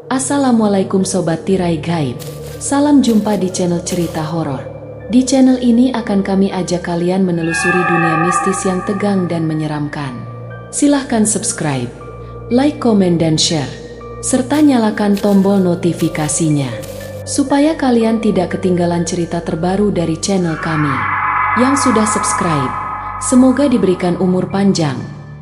Assalamualaikum Sobat Tirai Gaib. Salam jumpa di channel cerita horor. Di channel ini akan kami ajak kalian menelusuri dunia mistis yang tegang dan menyeramkan. Silahkan subscribe, like, komen, dan share, serta nyalakan tombol notifikasinya, supaya kalian tidak ketinggalan cerita terbaru dari channel kami. Yang sudah subscribe, semoga diberikan umur panjang,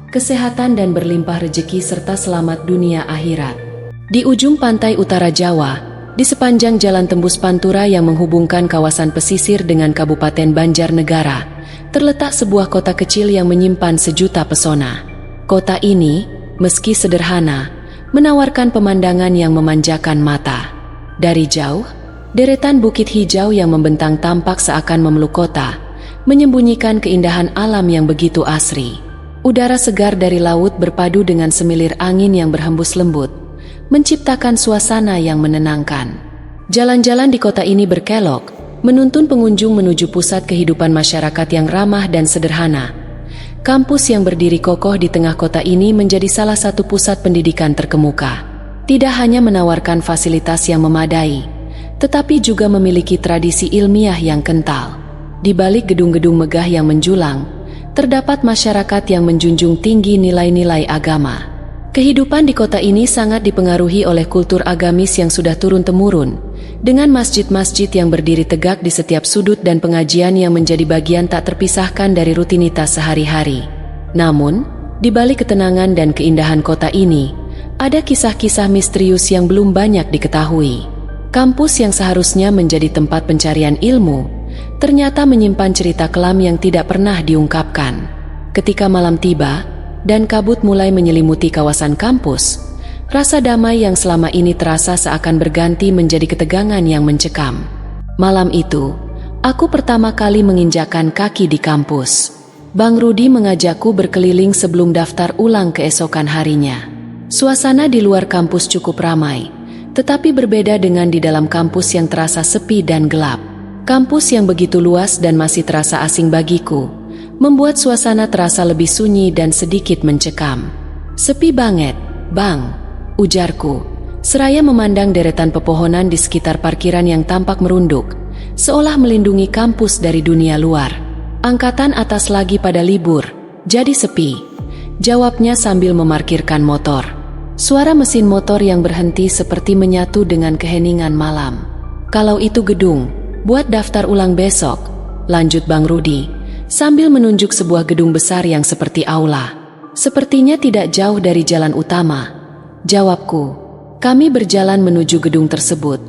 kesehatan, dan berlimpah rezeki serta selamat dunia akhirat. Di ujung pantai utara Jawa, di sepanjang jalan tembus Pantura yang menghubungkan kawasan pesisir dengan Kabupaten Banjarnegara, terletak sebuah kota kecil yang menyimpan sejuta pesona. Kota ini, meski sederhana, menawarkan pemandangan yang memanjakan mata. Dari jauh, deretan bukit hijau yang membentang tampak seakan memeluk kota, menyembunyikan keindahan alam yang begitu asri. Udara segar dari laut berpadu dengan semilir angin yang berhembus lembut, menciptakan suasana yang menenangkan. Jalan-jalan di kota ini berkelok, menuntun pengunjung menuju pusat kehidupan masyarakat yang ramah dan sederhana. Kampus yang berdiri kokoh di tengah kota ini menjadi salah satu pusat pendidikan terkemuka. Tidak hanya menawarkan fasilitas yang memadai, tetapi juga memiliki tradisi ilmiah yang kental. Di balik gedung-gedung megah yang menjulang, terdapat masyarakat yang menjunjung tinggi nilai-nilai agama. Kehidupan di kota ini sangat dipengaruhi oleh kultur agamis yang sudah turun-temurun, dengan masjid-masjid yang berdiri tegak di setiap sudut dan pengajian yang menjadi bagian tak terpisahkan dari rutinitas sehari-hari. Namun, di balik ketenangan dan keindahan kota ini, ada kisah-kisah misterius yang belum banyak diketahui. Kampus yang seharusnya menjadi tempat pencarian ilmu, ternyata menyimpan cerita kelam yang tidak pernah diungkapkan. Ketika malam tiba, dan kabut mulai menyelimuti kawasan kampus, rasa damai yang selama ini terasa seakan berganti menjadi ketegangan yang mencekam. Malam itu, aku pertama kali menginjakkan kaki di kampus. Bang Rudi mengajakku berkeliling sebelum daftar ulang keesokan harinya. Suasana di luar kampus cukup ramai, tetapi berbeda dengan di dalam kampus yang terasa sepi dan gelap. Kampus yang begitu luas dan masih terasa asing bagiku, membuat suasana terasa lebih sunyi dan sedikit mencekam. "Sepi banget, Bang," ujarku, seraya memandang deretan pepohonan di sekitar parkiran yang tampak merunduk, seolah melindungi kampus dari dunia luar. "Angkatan atas lagi pada libur, jadi sepi," jawabnya sambil memarkirkan motor. Suara mesin motor yang berhenti seperti menyatu dengan keheningan malam. "Kalau itu gedung, buat daftar ulang besok," lanjut Bang Rudi, sambil menunjuk sebuah gedung besar yang seperti aula. "Sepertinya tidak jauh dari jalan utama," jawabku. Kami berjalan menuju gedung tersebut,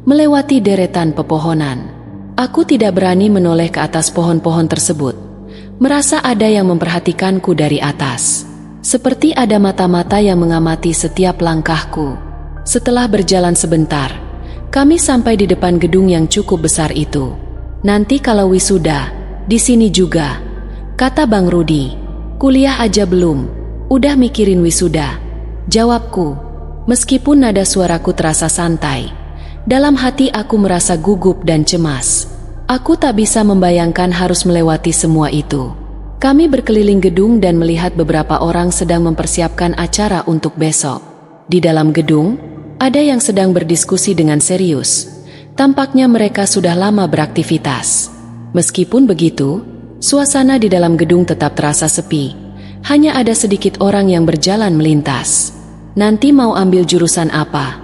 melewati deretan pepohonan. Aku tidak berani menoleh ke atas pohon-pohon tersebut, merasa ada yang memperhatikanku dari atas. Seperti ada mata-mata yang mengamati setiap langkahku. Setelah berjalan sebentar, kami sampai di depan gedung yang cukup besar itu. "Nanti kalau wisuda, di sini juga," kata Bang Rudi. "Kuliah aja belum, udah mikirin wisuda," jawabku. Meskipun nada suaraku terasa santai, dalam hati aku merasa gugup dan cemas. Aku tak bisa membayangkan harus melewati semua itu. Kami berkeliling gedung dan melihat beberapa orang sedang mempersiapkan acara untuk besok. Di dalam gedung, ada yang sedang berdiskusi dengan serius. Tampaknya mereka sudah lama beraktivitas. Meskipun begitu, suasana di dalam gedung tetap terasa sepi. Hanya ada sedikit orang yang berjalan melintas. "Nanti mau ambil jurusan apa?"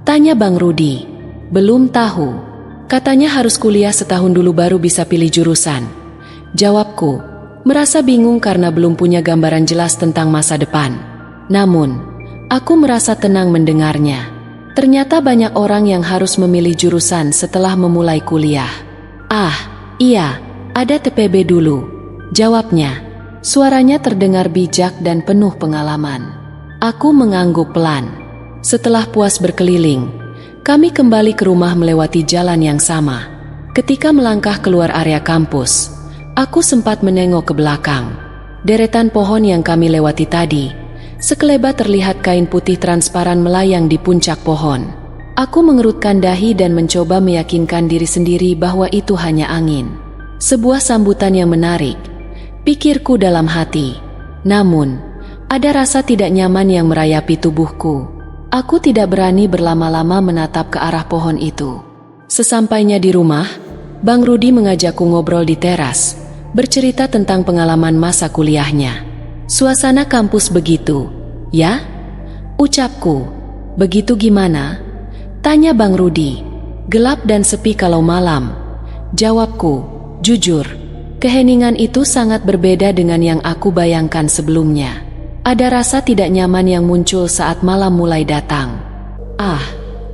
tanya Bang Rudi. "Belum tahu. Katanya harus kuliah setahun dulu baru bisa pilih jurusan," jawabku, merasa bingung karena belum punya gambaran jelas tentang masa depan. Namun, aku merasa tenang mendengarnya. Ternyata banyak orang yang harus memilih jurusan setelah memulai kuliah. "Ah, iya, ada TPB dulu," jawabnya. Suaranya terdengar bijak dan penuh pengalaman. Aku mengangguk pelan. Setelah puas berkeliling, kami kembali ke rumah melewati jalan yang sama. Ketika melangkah keluar area kampus, aku sempat menengok ke belakang. Deretan pohon yang kami lewati tadi, sekelebat terlihat kain putih transparan melayang di puncak pohon. Aku mengerutkan dahi dan mencoba meyakinkan diri sendiri bahwa itu hanya angin. Sebuah sambutan yang menarik, pikirku dalam hati. Namun, ada rasa tidak nyaman yang merayapi tubuhku. Aku tidak berani berlama-lama menatap ke arah pohon itu. Sesampainya di rumah, Bang Rudi mengajakku ngobrol di teras, bercerita tentang pengalaman masa kuliahnya. Suasana kampus begitu, ya? Ucapku. Begitu gimana? Tanya Bang Rudi. Gelap dan sepi kalau malam. Jawabku. Jujur, keheningan itu sangat berbeda dengan yang aku bayangkan sebelumnya. Ada rasa tidak nyaman yang muncul saat malam mulai datang. Ah,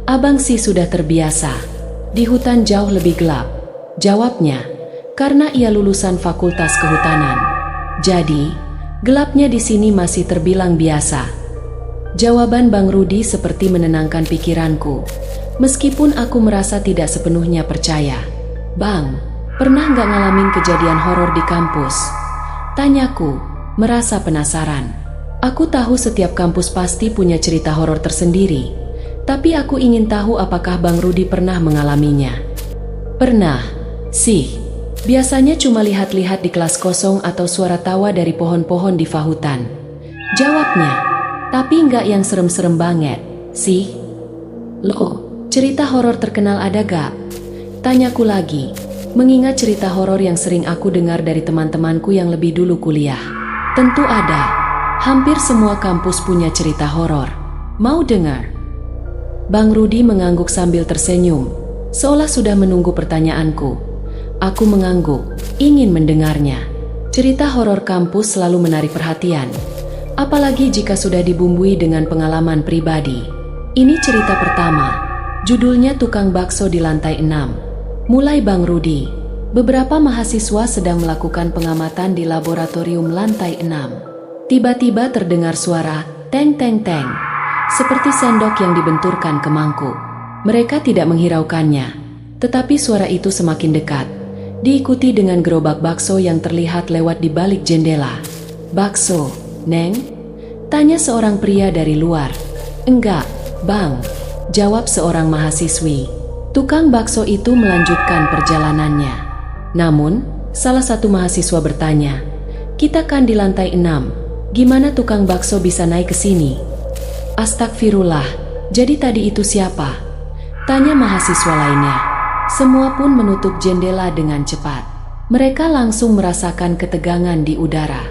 abang sih sudah terbiasa. Di hutan jauh lebih gelap. Jawabnya, karena ia lulusan fakultas kehutanan. Jadi, gelapnya di sini masih terbilang biasa. Jawaban Bang Rudi seperti menenangkan pikiranku, meskipun aku merasa tidak sepenuhnya percaya. Bang, pernah nggak ngalamin kejadian horor di kampus? Tanyaku, merasa penasaran. Aku tahu setiap kampus pasti punya cerita horor tersendiri, tapi aku ingin tahu apakah Bang Rudi pernah mengalaminya. Pernah, sih. Biasanya cuma lihat-lihat di kelas kosong atau suara tawa dari pohon-pohon di fahutan. Jawabnya, tapi nggak yang serem-serem banget, sih. Loh, cerita horor terkenal ada gak? Tanyaku lagi, mengingat cerita horor yang sering aku dengar dari teman-temanku yang lebih dulu kuliah. Tentu ada. Hampir semua kampus punya cerita horor. Mau dengar? Bang Rudi mengangguk sambil tersenyum, seolah sudah menunggu pertanyaanku. Aku mengangguk, ingin mendengarnya. Cerita horor kampus selalu menarik perhatian, apalagi jika sudah dibumbui dengan pengalaman pribadi. Ini cerita pertama, judulnya Tukang Bakso di Lantai 6. Mulai Bang Rudi. Beberapa mahasiswa sedang melakukan pengamatan di laboratorium lantai 6. Tiba-tiba terdengar suara teng-teng-teng, seperti sendok yang dibenturkan ke mangkuk. Mereka tidak menghiraukannya, tetapi suara itu semakin dekat, diikuti dengan gerobak bakso yang terlihat lewat di balik jendela. Bakso, Neng? Tanya seorang pria dari luar. Enggak, Bang, jawab seorang mahasiswi. Tukang bakso itu melanjutkan perjalanannya. Namun, salah satu mahasiswa bertanya, kita kan di lantai 6. Gimana tukang bakso bisa naik ke sini? Astagfirullah, jadi tadi itu siapa? Tanya mahasiswa lainnya. Semua pun menutup jendela dengan cepat. Mereka langsung merasakan ketegangan di udara.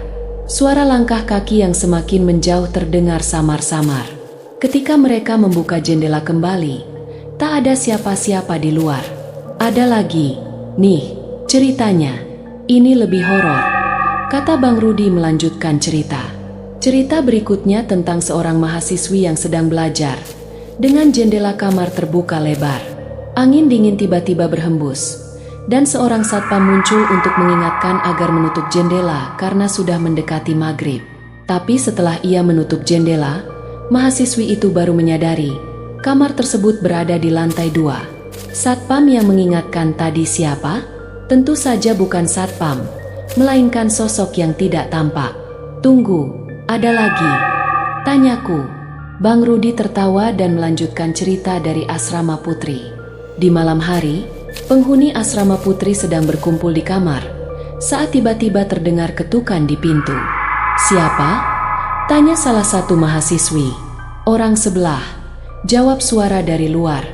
Suara langkah kaki yang semakin menjauh terdengar samar-samar. Ketika mereka membuka jendela kembali, tak ada siapa-siapa di luar. Ada lagi. Nih, ceritanya. Ini lebih horor. Kata Bang Rudi melanjutkan cerita. Cerita berikutnya tentang seorang mahasiswi yang sedang belajar. Dengan jendela kamar terbuka lebar. Angin dingin tiba-tiba berhembus. Dan seorang satpam muncul untuk mengingatkan agar menutup jendela karena sudah mendekati maghrib. Tapi setelah ia menutup jendela, mahasiswi itu baru menyadari kamar tersebut berada di lantai 2. Satpam yang mengingatkan tadi siapa? Tentu saja bukan satpam, melainkan sosok yang tidak tampak. Tunggu, ada lagi? Tanyaku. Bang Rudi tertawa dan melanjutkan cerita dari asrama putri. Di malam hari, penghuni asrama putri sedang berkumpul di kamar, saat tiba-tiba terdengar ketukan di pintu. Siapa? Tanya salah satu mahasiswi. Orang sebelah, jawab suara dari luar.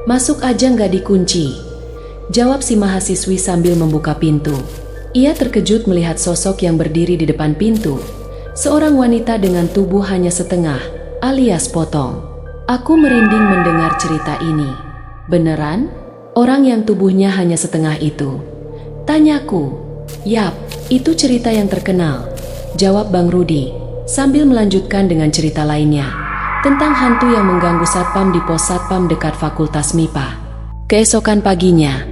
Masuk aja nggak dikunci, jawab si mahasiswi sambil membuka pintu. Ia terkejut melihat sosok yang berdiri di depan pintu. Seorang wanita dengan tubuh hanya setengah, alias potong. Aku merinding mendengar cerita ini. Beneran? Orang yang tubuhnya hanya setengah itu? Tanyaku. Yap, itu cerita yang terkenal, jawab Bang Rudi, sambil melanjutkan dengan cerita lainnya, tentang hantu yang mengganggu satpam di pos satpam dekat Fakultas MIPA. Keesokan paginya,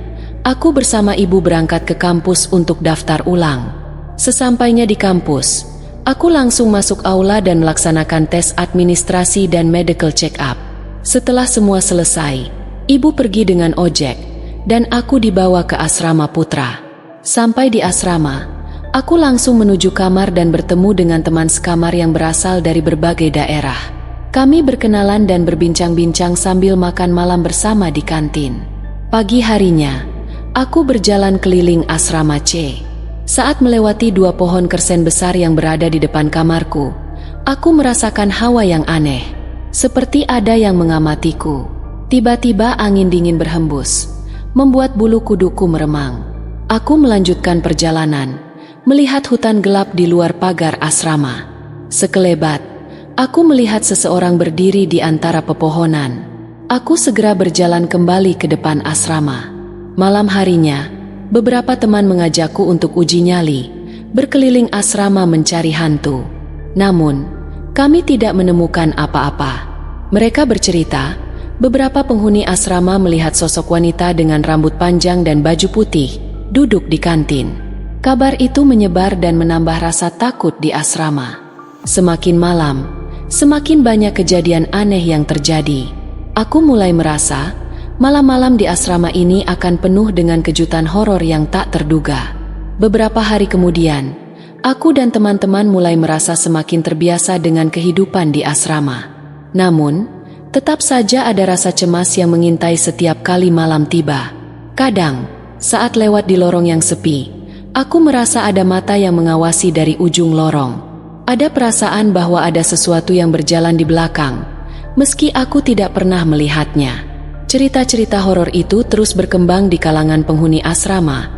aku bersama ibu berangkat ke kampus untuk daftar ulang. Sesampainya di kampus, aku langsung masuk aula dan melaksanakan tes administrasi dan medical check-up. Setelah semua selesai, ibu pergi dengan ojek, dan aku dibawa ke asrama putra. Sampai di asrama, aku langsung menuju kamar dan bertemu dengan teman sekamar yang berasal dari berbagai daerah. Kami berkenalan dan berbincang-bincang sambil makan malam bersama di kantin. Pagi harinya, aku berjalan keliling asrama C. Saat melewati 2 pohon kersen besar yang berada di depan kamarku, aku merasakan hawa yang aneh. seperti ada yang mengamatiku. Tiba-tiba angin dingin berhembus, membuat bulu kuduku meremang. Aku melanjutkan perjalanan, melihat hutan gelap di luar pagar asrama. Sekelebat, aku melihat seseorang berdiri di antara pepohonan. Aku segera berjalan kembali ke depan asrama. Malam harinya, beberapa teman mengajakku untuk uji nyali, berkeliling asrama mencari hantu. Namun, kami tidak menemukan apa-apa. Mereka bercerita, beberapa penghuni asrama melihat sosok wanita dengan rambut panjang dan baju putih, duduk di kantin. Kabar itu menyebar dan menambah rasa takut di asrama. Semakin malam, semakin banyak kejadian aneh yang terjadi. Aku mulai merasa, malam-malam di asrama ini akan penuh dengan kejutan horor yang tak terduga. Beberapa hari kemudian, aku dan teman-teman mulai merasa semakin terbiasa dengan kehidupan di asrama. Namun, tetap saja ada rasa cemas yang mengintai setiap kali malam tiba. Kadang, saat lewat di lorong yang sepi, aku merasa ada mata yang mengawasi dari ujung lorong. Ada perasaan bahwa ada sesuatu yang berjalan di belakang, meski aku tidak pernah melihatnya. Cerita-cerita horor itu terus berkembang di kalangan penghuni asrama,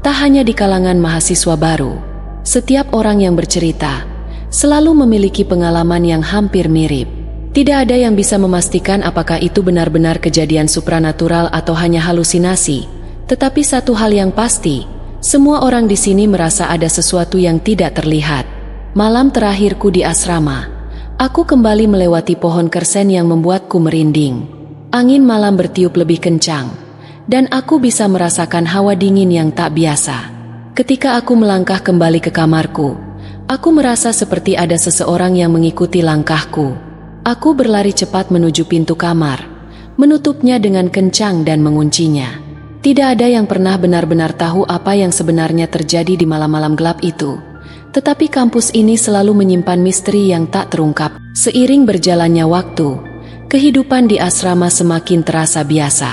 tak hanya di kalangan mahasiswa baru. Setiap orang yang bercerita selalu memiliki pengalaman yang hampir mirip. Tidak ada yang bisa memastikan apakah itu benar-benar kejadian supranatural atau hanya halusinasi. Tetapi satu hal yang pasti, semua orang di sini merasa ada sesuatu yang tidak terlihat. Malam terakhirku di asrama, aku kembali melewati pohon kersen yang membuatku merinding. Angin malam bertiup lebih kencang, dan aku bisa merasakan hawa dingin yang tak biasa. Ketika aku melangkah kembali ke kamarku, aku merasa seperti ada seseorang yang mengikuti langkahku. Aku berlari cepat menuju pintu kamar, menutupnya dengan kencang dan menguncinya. Tidak ada yang pernah benar-benar tahu apa yang sebenarnya terjadi di malam-malam gelap itu. Tetapi kampus ini selalu menyimpan misteri yang tak terungkap. Seiring berjalannya waktu, kehidupan di asrama semakin terasa biasa.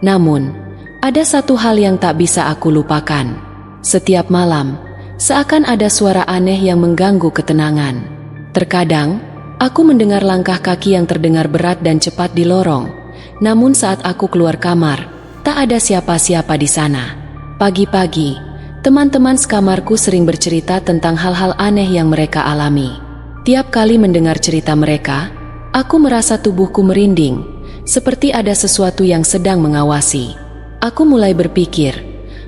Namun, ada satu hal yang tak bisa aku lupakan. Setiap malam, seakan ada suara aneh yang mengganggu ketenangan. Terkadang, aku mendengar langkah kaki yang terdengar berat dan cepat di lorong. Namun saat aku keluar kamar, tak ada siapa-siapa di sana. Pagi-pagi, teman-teman sekamarku sering bercerita tentang hal-hal aneh yang mereka alami. Tiap kali mendengar cerita mereka, aku merasa tubuhku merinding, seperti ada sesuatu yang sedang mengawasi. Aku mulai berpikir,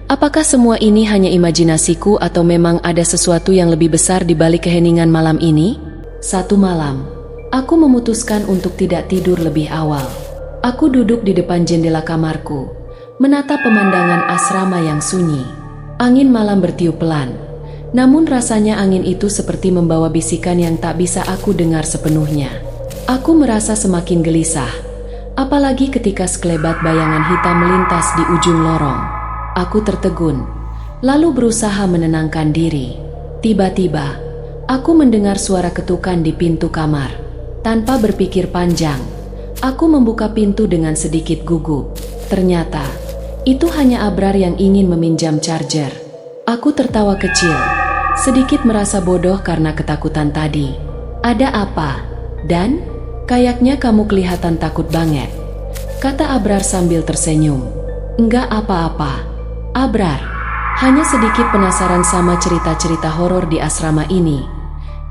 apakah semua ini hanya imajinasiku atau memang ada sesuatu yang lebih besar di balik keheningan malam ini? Satu malam, aku memutuskan untuk tidak tidur lebih awal. Aku duduk di depan jendela kamarku, menatap pemandangan asrama yang sunyi. Angin malam bertiup pelan, namun rasanya angin itu seperti membawa bisikan yang tak bisa aku dengar sepenuhnya. Aku merasa semakin gelisah, apalagi ketika sekelebat bayangan hitam melintas di ujung lorong. Aku tertegun, lalu berusaha menenangkan diri. Tiba-tiba, aku mendengar suara ketukan di pintu kamar. Tanpa berpikir panjang, aku membuka pintu dengan sedikit gugup. Ternyata, itu hanya Abrar yang ingin meminjam charger. Aku tertawa kecil, sedikit merasa bodoh karena ketakutan tadi. Ada apa? Dan, kayaknya kamu kelihatan takut banget, kata Abrar sambil tersenyum. Enggak apa-apa, Abrar. Hanya sedikit penasaran sama cerita-cerita horor di asrama ini,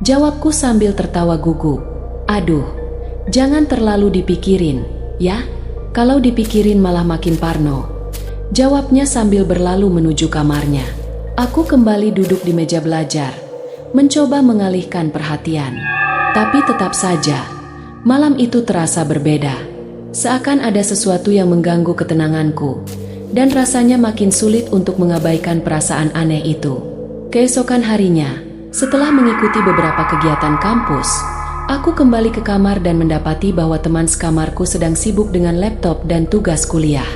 jawabku sambil tertawa gugup. Aduh, jangan terlalu dipikirin, ya? Kalau dipikirin malah makin parno, jawabnya sambil berlalu menuju kamarnya. Aku kembali duduk di meja belajar, mencoba mengalihkan perhatian. Tapi tetap saja, malam itu terasa berbeda. Seakan ada sesuatu yang mengganggu ketenanganku, dan rasanya makin sulit untuk mengabaikan perasaan aneh itu. Keesokan harinya, setelah mengikuti beberapa kegiatan kampus, aku kembali ke kamar dan mendapati bahwa teman sekamarku sedang sibuk dengan laptop dan tugas kuliah.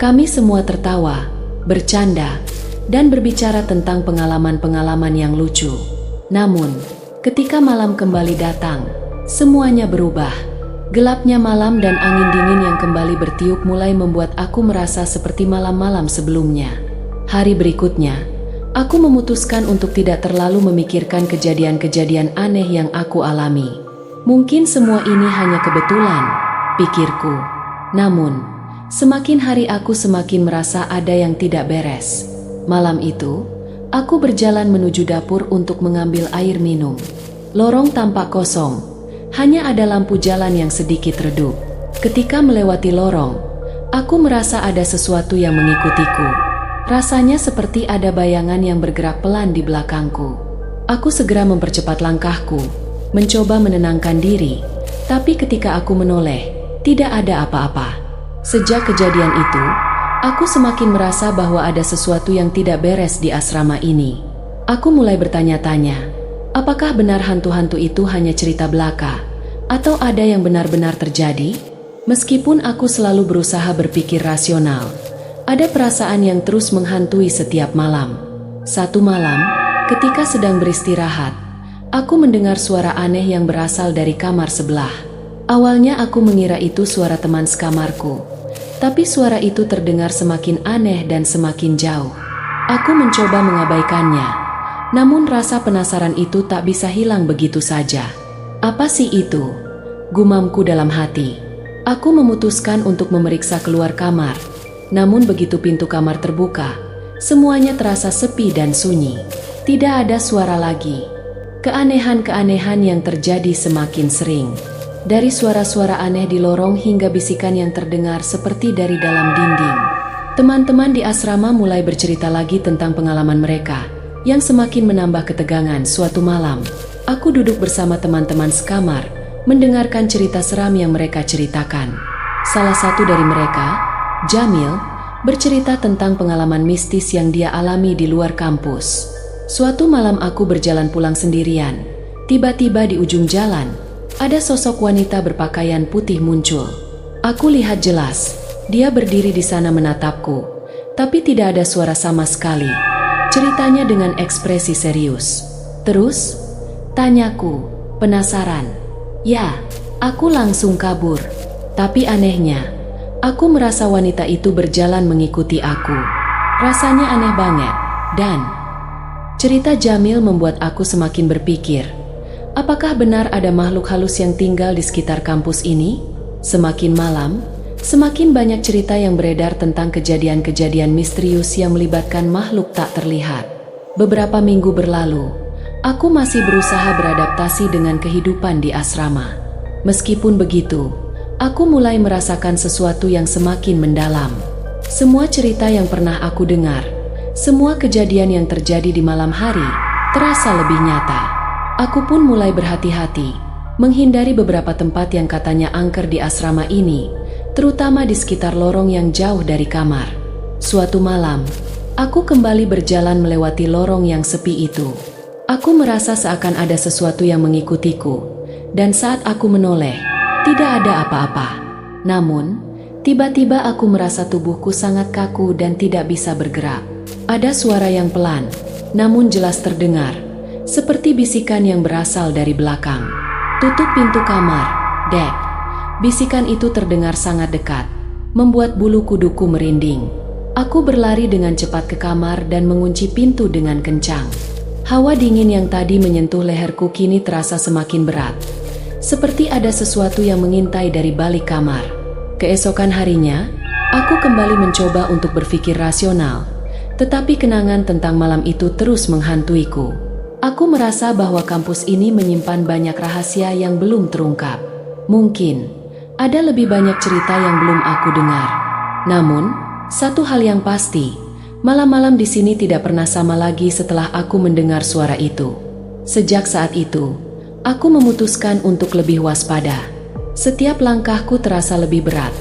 Kami semua tertawa, bercanda, dan berbicara tentang pengalaman-pengalaman yang lucu. Namun, ketika malam kembali datang, semuanya berubah. Gelapnya malam dan angin dingin yang kembali bertiup mulai membuat aku merasa seperti malam-malam sebelumnya. Hari berikutnya, aku memutuskan untuk tidak terlalu memikirkan kejadian-kejadian aneh yang aku alami. Mungkin semua ini hanya kebetulan, pikirku. Namun, semakin hari aku semakin merasa ada yang tidak beres. Malam itu, aku berjalan menuju dapur untuk mengambil air minum. Lorong tampak kosong, hanya ada lampu jalan yang sedikit redup. Ketika melewati lorong, aku merasa ada sesuatu yang mengikutiku. Rasanya seperti ada bayangan yang bergerak pelan di belakangku. Aku segera mempercepat langkahku, mencoba menenangkan diri, tapi ketika aku menoleh, tidak ada apa-apa. Sejak kejadian itu, aku semakin merasa bahwa ada sesuatu yang tidak beres di asrama ini. Aku mulai bertanya-tanya, apakah benar hantu-hantu itu hanya cerita belaka, atau ada yang benar-benar terjadi? Meskipun aku selalu berusaha berpikir rasional, ada perasaan yang terus menghantui setiap malam. Satu malam, ketika sedang beristirahat, aku mendengar suara aneh yang berasal dari kamar sebelah. Awalnya aku mengira itu suara teman sekamarku, tapi suara itu terdengar semakin aneh dan semakin jauh. Aku mencoba mengabaikannya, namun rasa penasaran itu tak bisa hilang begitu saja. Apa sih itu? Gumamku dalam hati. Aku memutuskan untuk memeriksa keluar kamar. Namun begitu pintu kamar terbuka, semuanya terasa sepi dan sunyi. Tidak ada suara lagi. Keanehan-keanehan yang terjadi semakin sering. Dari suara-suara aneh di lorong hingga bisikan yang terdengar seperti dari dalam dinding. Teman-teman di asrama mulai bercerita lagi tentang pengalaman mereka, yang semakin menambah ketegangan. Suatu malam, aku duduk bersama teman-teman sekamar, mendengarkan cerita seram yang mereka ceritakan. Salah satu dari mereka, Jamil, bercerita tentang pengalaman mistis yang dia alami di luar kampus. Suatu malam aku berjalan pulang sendirian. Tiba-tiba di ujung jalan, ada sosok wanita berpakaian putih muncul. Aku lihat jelas, dia berdiri di sana menatapku, tapi tidak ada suara sama sekali. Ceritanya dengan ekspresi serius. Terus, tanyaku, penasaran. Ya, aku langsung kabur. Tapi anehnya, aku merasa wanita itu berjalan mengikuti aku. Rasanya aneh banget, dan cerita Jamil membuat aku semakin berpikir, apakah benar ada makhluk halus yang tinggal di sekitar kampus ini? Semakin malam, semakin banyak cerita yang beredar tentang kejadian-kejadian misterius yang melibatkan makhluk tak terlihat. Beberapa minggu berlalu, aku masih berusaha beradaptasi dengan kehidupan di asrama. Meskipun begitu, aku mulai merasakan sesuatu yang semakin mendalam. Semua cerita yang pernah aku dengar, semua kejadian yang terjadi di malam hari, terasa lebih nyata. Aku pun mulai berhati-hati, menghindari beberapa tempat yang katanya angker di asrama ini, terutama di sekitar lorong yang jauh dari kamar. Suatu malam, aku kembali berjalan melewati lorong yang sepi itu. Aku merasa seakan ada sesuatu yang mengikutiku, dan saat aku menoleh, tidak ada apa-apa. Namun, tiba-tiba aku merasa tubuhku sangat kaku dan tidak bisa bergerak. Ada suara yang pelan, namun jelas terdengar, seperti bisikan yang berasal dari belakang. Tutup pintu kamar, Dek. Bisikan itu terdengar sangat dekat, membuat bulu kuduku merinding. Aku berlari dengan cepat ke kamar dan mengunci pintu dengan kencang. Hawa dingin yang tadi menyentuh leherku kini terasa semakin berat. Seperti ada sesuatu yang mengintai dari balik kamar. Keesokan harinya, aku kembali mencoba untuk berpikir rasional, tetapi kenangan tentang malam itu terus menghantuiku. Aku merasa bahwa kampus ini menyimpan banyak rahasia yang belum terungkap. Mungkin ada lebih banyak cerita yang belum aku dengar. Namun, satu hal yang pasti, malam-malam di sini tidak pernah sama lagi setelah aku mendengar suara itu. Sejak saat itu, aku memutuskan untuk lebih waspada. Setiap langkahku terasa lebih berat,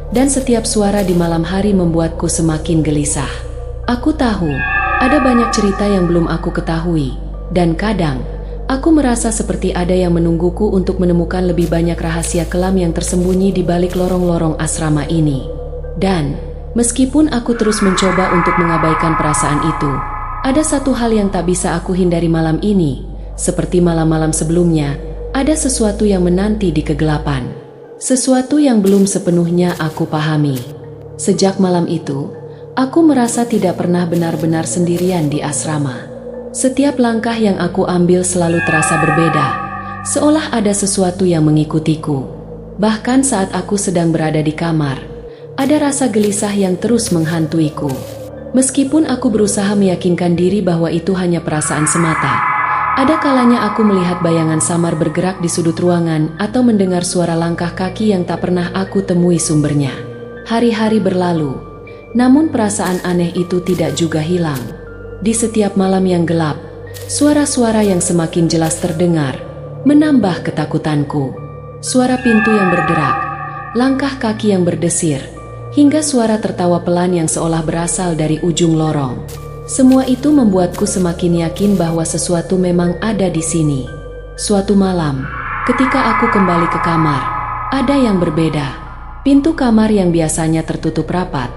dan setiap suara di malam hari membuatku semakin gelisah. Aku tahu, ada banyak cerita yang belum aku ketahui, dan kadang, aku merasa seperti ada yang menungguku untuk menemukan lebih banyak rahasia kelam yang tersembunyi di balik lorong-lorong asrama ini. Dan, meskipun aku terus mencoba untuk mengabaikan perasaan itu, ada satu hal yang tak bisa aku hindari malam ini. Seperti malam-malam sebelumnya, ada sesuatu yang menanti di kegelapan. Sesuatu yang belum sepenuhnya aku pahami. Sejak malam itu, aku merasa tidak pernah benar-benar sendirian di asrama. Setiap langkah yang aku ambil selalu terasa berbeda, seolah ada sesuatu yang mengikutiku. Bahkan saat aku sedang berada di kamar, ada rasa gelisah yang terus menghantuiku. Meskipun aku berusaha meyakinkan diri bahwa itu hanya perasaan semata, ada kalanya aku melihat bayangan samar bergerak di sudut ruangan atau mendengar suara langkah kaki yang tak pernah aku temui sumbernya. Hari-hari berlalu, namun perasaan aneh itu tidak juga hilang. Di setiap malam yang gelap, suara-suara yang semakin jelas terdengar, menambah ketakutanku. Suara pintu yang berderak, langkah kaki yang berdesir, hingga suara tertawa pelan yang seolah berasal dari ujung lorong. Semua itu membuatku semakin yakin bahwa sesuatu memang ada di sini. Suatu malam, ketika aku kembali ke kamar, ada yang berbeda. Pintu kamar yang biasanya tertutup rapat,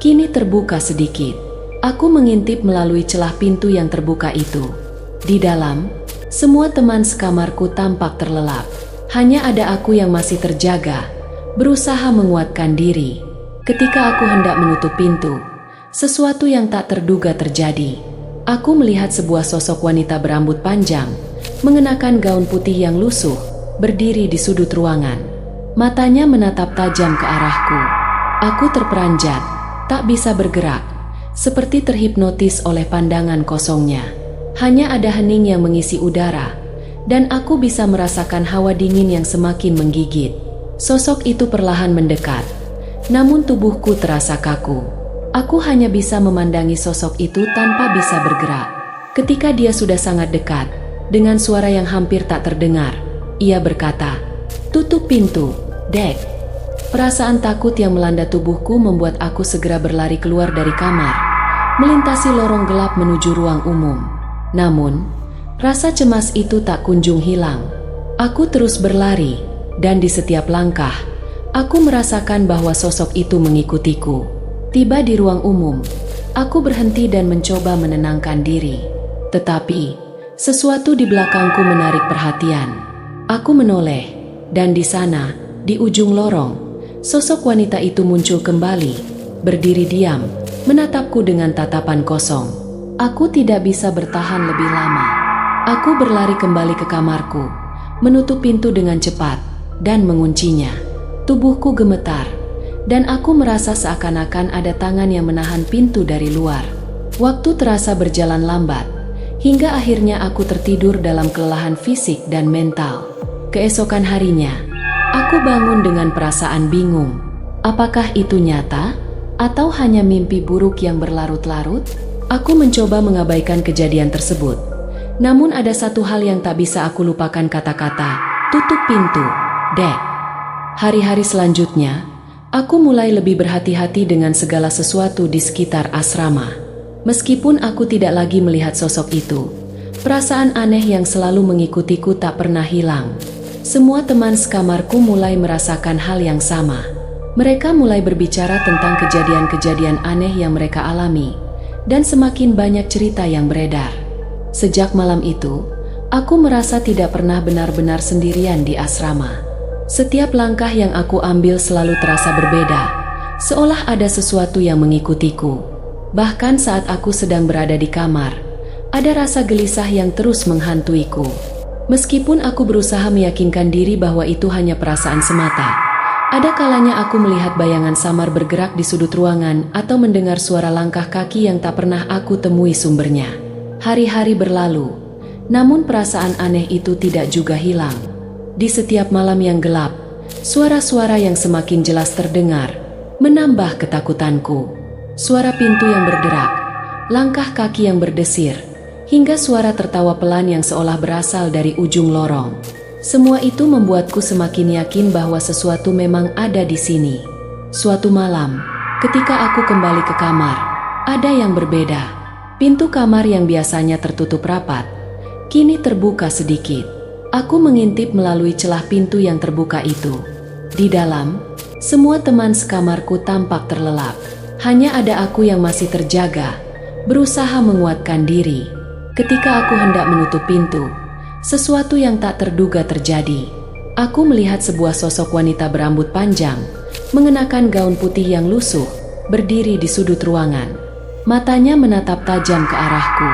kini terbuka sedikit. Aku mengintip melalui celah pintu yang terbuka itu. Di dalam, semua teman sekamarku tampak terlelap. Hanya ada aku yang masih terjaga, berusaha menguatkan diri. Ketika aku hendak menutup pintu, sesuatu yang tak terduga terjadi. Aku melihat sebuah sosok wanita berambut panjang, mengenakan gaun putih yang lusuh, berdiri di sudut ruangan. Matanya menatap tajam ke arahku. Aku terperanjat, tak bisa bergerak, seperti terhipnotis oleh pandangan kosongnya. Hanya ada hening yang mengisi udara, dan aku bisa merasakan hawa dingin yang semakin menggigit. Sosok itu perlahan mendekat, namun tubuhku terasa kaku. Aku hanya bisa memandangi sosok itu tanpa bisa bergerak. Ketika dia sudah sangat dekat, dengan suara yang hampir tak terdengar, ia berkata, "Tutup pintu, Dek." Perasaan takut yang melanda tubuhku membuat aku segera berlari keluar dari kamar, melintasi lorong gelap menuju ruang umum. Namun, rasa cemas itu tak kunjung hilang. Aku terus berlari, dan di setiap langkah, aku merasakan bahwa sosok itu mengikutiku. Tiba di ruang umum, aku berhenti dan mencoba menenangkan diri. Tetapi, sesuatu di belakangku menarik perhatian. Aku menoleh, dan di sana, di ujung lorong, sosok wanita itu muncul kembali, berdiri diam, menatapku dengan tatapan kosong. Aku tidak bisa bertahan lebih lama. Aku berlari kembali ke kamarku, menutup pintu dengan cepat, dan menguncinya. Tubuhku gemetar, dan aku merasa seakan-akan ada tangan yang menahan pintu dari luar. Waktu terasa berjalan lambat, hingga akhirnya aku tertidur dalam kelelahan fisik dan mental. Keesokan harinya, aku bangun dengan perasaan bingung. Apakah itu nyata? Atau hanya mimpi buruk yang berlarut-larut? Aku mencoba mengabaikan kejadian tersebut. Namun ada satu hal yang tak bisa aku lupakan, kata-kata, "Tutup pintu, Dek." Hari-hari selanjutnya, aku mulai lebih berhati-hati dengan segala sesuatu di sekitar asrama. Meskipun aku tidak lagi melihat sosok itu, perasaan aneh yang selalu mengikutiku tak pernah hilang. Semua teman sekamarku mulai merasakan hal yang sama. Mereka mulai berbicara tentang kejadian-kejadian aneh yang mereka alami, dan semakin banyak cerita yang beredar. Sejak malam itu, aku merasa tidak pernah benar-benar sendirian di asrama. Setiap langkah yang aku ambil selalu terasa berbeda, seolah ada sesuatu yang mengikutiku. Bahkan saat aku sedang berada di kamar, ada rasa gelisah yang terus menghantuiku. Meskipun aku berusaha meyakinkan diri bahwa itu hanya perasaan semata, ada kalanya aku melihat bayangan samar bergerak di sudut ruangan atau mendengar suara langkah kaki yang tak pernah aku temui sumbernya. Hari-hari berlalu, namun perasaan aneh itu tidak juga hilang. Di setiap malam yang gelap, suara-suara yang semakin jelas terdengar, menambah ketakutanku. Suara pintu yang berderak, langkah kaki yang berdesir, hingga suara tertawa pelan yang seolah berasal dari ujung lorong. Semua itu membuatku semakin yakin bahwa sesuatu memang ada di sini. Suatu malam, ketika aku kembali ke kamar, ada yang berbeda. Pintu kamar yang biasanya tertutup rapat, kini terbuka sedikit. Aku mengintip melalui celah pintu yang terbuka itu. Di dalam, semua teman sekamarku tampak terlelap. Hanya ada aku yang masih terjaga, berusaha menguatkan diri. Ketika aku hendak menutup pintu, sesuatu yang tak terduga terjadi. Aku melihat sebuah sosok wanita berambut panjang, mengenakan gaun putih yang lusuh, berdiri di sudut ruangan. Matanya menatap tajam ke arahku.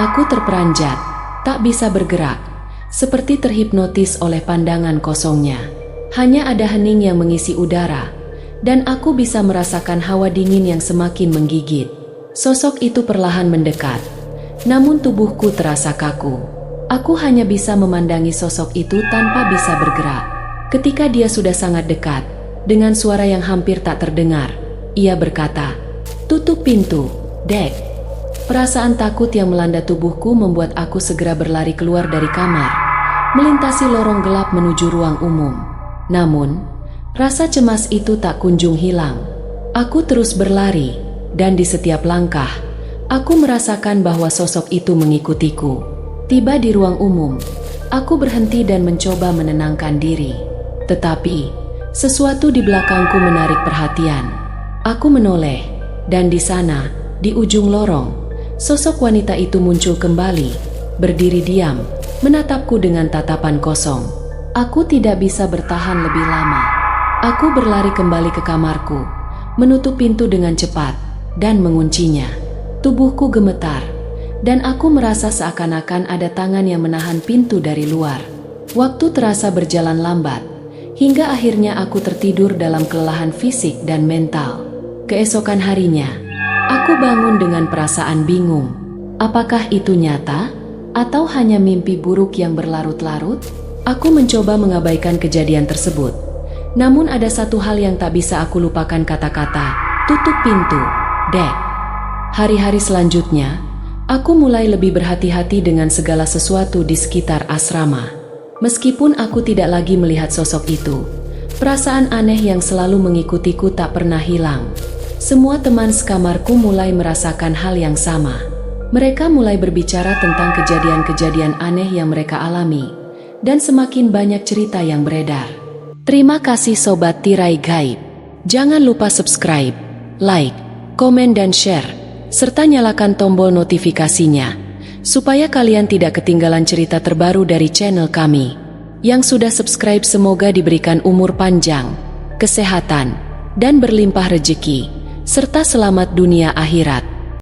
Aku terperanjat, tak bisa bergerak, seperti terhipnotis oleh pandangan kosongnya. Hanya ada hening yang mengisi udara, dan aku bisa merasakan hawa dingin yang semakin menggigit. Sosok itu perlahan mendekat, namun tubuhku terasa kaku. Aku hanya bisa memandangi sosok itu tanpa bisa bergerak. Ketika dia sudah sangat dekat, dengan suara yang hampir tak terdengar, ia berkata, "Tutup pintu, Dek." Perasaan takut yang melanda tubuhku membuat aku segera berlari keluar dari kamar, melintasi lorong gelap menuju ruang umum. Namun, rasa cemas itu tak kunjung hilang. Aku terus berlari, dan di setiap langkah, aku merasakan bahwa sosok itu mengikutiku. Tiba di ruang umum, aku berhenti dan mencoba menenangkan diri. Tetapi, sesuatu di belakangku menarik perhatian. Aku menoleh, dan di sana, di ujung lorong, sosok wanita itu muncul kembali, berdiri diam, menatapku dengan tatapan kosong. Aku tidak bisa bertahan lebih lama. Aku berlari kembali ke kamarku, menutup pintu dengan cepat, dan menguncinya. Tubuhku gemetar, dan aku merasa seakan-akan ada tangan yang menahan pintu dari luar. Waktu terasa berjalan lambat, hingga akhirnya aku tertidur dalam kelelahan fisik dan mental. Keesokan harinya, aku bangun dengan perasaan bingung. Apakah itu nyata? Atau hanya mimpi buruk yang berlarut-larut? Aku mencoba mengabaikan kejadian tersebut. Namun ada satu hal yang tak bisa aku lupakan, kata-kata, "Tutup pintu, Dek." Hari-hari selanjutnya, aku mulai lebih berhati-hati dengan segala sesuatu di sekitar asrama. Meskipun aku tidak lagi melihat sosok itu, perasaan aneh yang selalu mengikutiku tak pernah hilang. Semua teman sekamarku mulai merasakan hal yang sama. Mereka mulai berbicara tentang kejadian-kejadian aneh yang mereka alami, dan semakin banyak cerita yang beredar. Terima kasih Sobat Tirai Gaib. Jangan lupa subscribe, like, komen dan share, serta nyalakan tombol notifikasinya, supaya kalian tidak ketinggalan cerita terbaru dari channel kami. Yang sudah subscribe semoga diberikan umur panjang, kesehatan, dan berlimpah rezeki, serta selamat dunia akhirat.